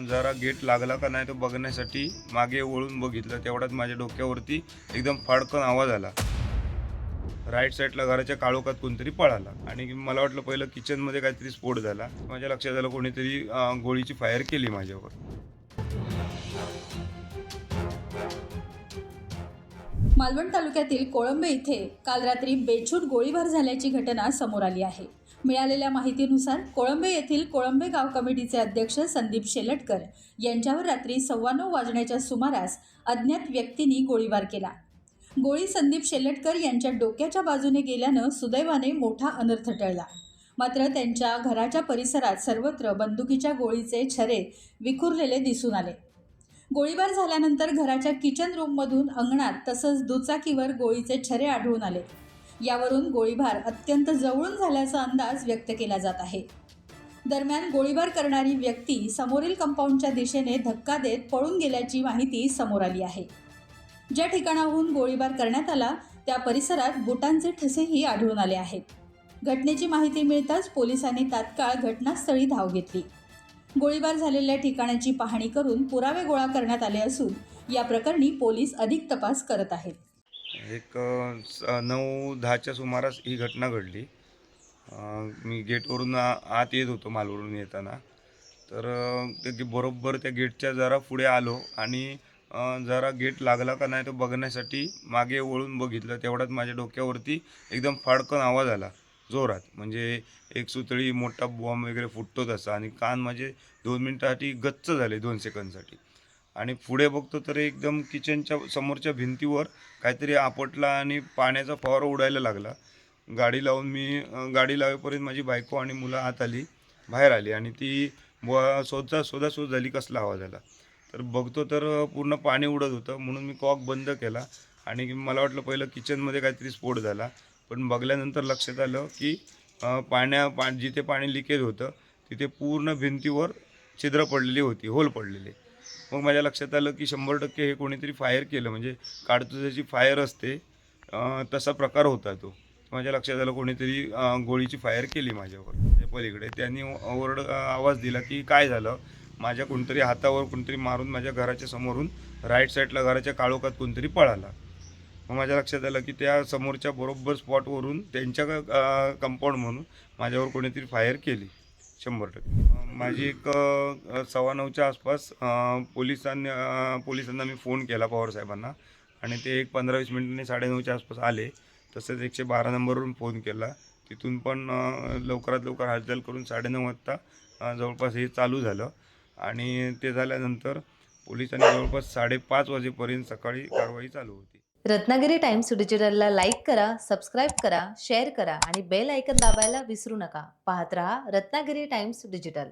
जरा गेट लागला का नाही तो बघण्यासाठी मागे वळून बघितलं. तेवढ्यात माझ्या डोक्यावरती एकदम फाडकन आवाज आला. राईट साईडला घराच्या काळोखात कोणतरी पळाला आणि मला वाटलं पहिलं किचनमध्ये काहीतरी स्फोट झाला. माझ्या लक्षात आलं कोणीतरी गोळीची फायर केली माझ्यावर. मालवण तालुक्यातील कोळंबे इथे काल रात्री बेछूट गोळीबार झाल्याची घटना समोर आली आहे. मिळालेल्या माहितीनुसार कोळंबे येथील कोळंबे गाव कमिटीचे अध्यक्ष संदीप शेलटकर यांच्यावर रात्री 9:15 वाजण्याच्या सुमारास अज्ञात व्यक्तींनी गोळीबार केला. गोळी संदीप शेलटकर यांच्या डोक्याच्या बाजूने गेल्यानं सुदैवाने मोठा अनर्थ टळला. मात्र त्यांच्या घराच्या परिसरात सर्वत्र बंदुकीच्या गोळीचे छरे विखुरलेले दिसून आले. गोळीबार झाल्यानंतर घराच्या किचन रूममधून अंगणात तसंच दुचाकीवर गोळीचे छरे आढळून आले. यावरून गोळीबार अत्यंत जवळून झाल्याचा अंदाज व्यक्त केला जात आहे. दरम्यान गोळीबार करणारी व्यक्ती समोरील कंपाऊंडच्या दिशेने धक्का देत पळून गेल्याची माहिती समोर आली आहे. ज्या ठिकाणाहून गोळीबार करण्यात आला त्या परिसरात बुटांचे ठसेही आढळून आले आहेत. घटनेची माहिती मिळताच पोलिसांनी तात्काळ घटनास्थळी धाव घेतली. गोळीबार झालेल्या ठिकाणाची पाहणी करून पुरावे गोळा करण्यात आले असून या प्रकरणी पोलीस अधिक तपास करत आहेत. एक 9-10च्या सुमारास ही घटना घडली. मी गेटवरून आत येत होतो मालवरून येताना. तर ते बरोबर त्या गेटच्या जरा पुढे आलो आणि जरा गेट लागला का नाही तो बघण्यासाठी मागे वळून बघितलं. तेवढ्यात माझ्या डोक्यावरती एकदम फाडकन आवाज आला जोरात. म्हणजे एक सुतळी मोठा बॉम्ब वगैरे फुटतो तसा. आणि कान माझे 2 मिनिटासाठी गच्च झाले 2 सेकंदसाठी. आणि पुढे बघतो तर एकदम किचनच्या समोरच्या भिंतीवर काहीतरी आपटला आणि पाण्याचा फवारा उडायला लागला. गाडी लावून मी गाडी लावेपर्यंत माझी बायको आणि मुलं आत आली, बाहेर आली आणि ती शोधाशोध झाली कसला आवाज आला. तर बघतो तर पूर्ण पाणी उडत होतं. म्हणून मी कॉक बंद केला आणि मला वाटलं पहिलं किचनमध्ये काहीतरी स्फोट झाला. पण बघल्यानंतर लक्षात आलं की जिथे पाणी लिकेज होतं तिथे पूर्ण भिंतीवर छिद्र पडलेली होती, होल पडलेले. मग माझ्या लक्षात आलं की 100% हे कोणीतरी फायर केलं. म्हणजे काडतुसाची फायर असते तसा प्रकार होता तो. माझ्या लक्षात आलं कोणीतरी गोळीची फायर केली माझ्यावर. पलीकडे त्यांनी आवाज दिला की काय झालं. माझ्या कोणतरी हातावर कोणतरी मारून माझ्या घराच्या समोरून राईट साईडला घराच्या काळोखात कोणतरी पळाला. मग माझ्या लक्षात आलं की त्या समोरच्या बरोबर स्पॉटवरून त्यांच्या कंपाऊंड म्हणून माझ्यावर कोणीतरी फायर केली 100%. माझी एक 9:15च्या आसपास पोलिसांना मी फोन केला पवारसाहेबांना आणि ते एक 15-20 मिनिटांनी 9:30च्या आसपास आले. तसंच 112 नंबरवरून फोन केला. तिथून पण लवकरात लवकर हालचाल करून 9:30 वाजता जवळपास हे चालू झालं. आणि ते झाल्यानंतर पोलिसांनी जवळपास 5:30 वाजेपर्यंत सकाळी कारवाई चालू होती. रत्नागिरी टाइम्स डिजिटलला लाईक करा, सबस्क्राईब करा, शेअर करा आणि बेल आयकॉन दाबायला विसरू नका. पाहत रहा रत्नागिरी टाइम्स डिजिटल.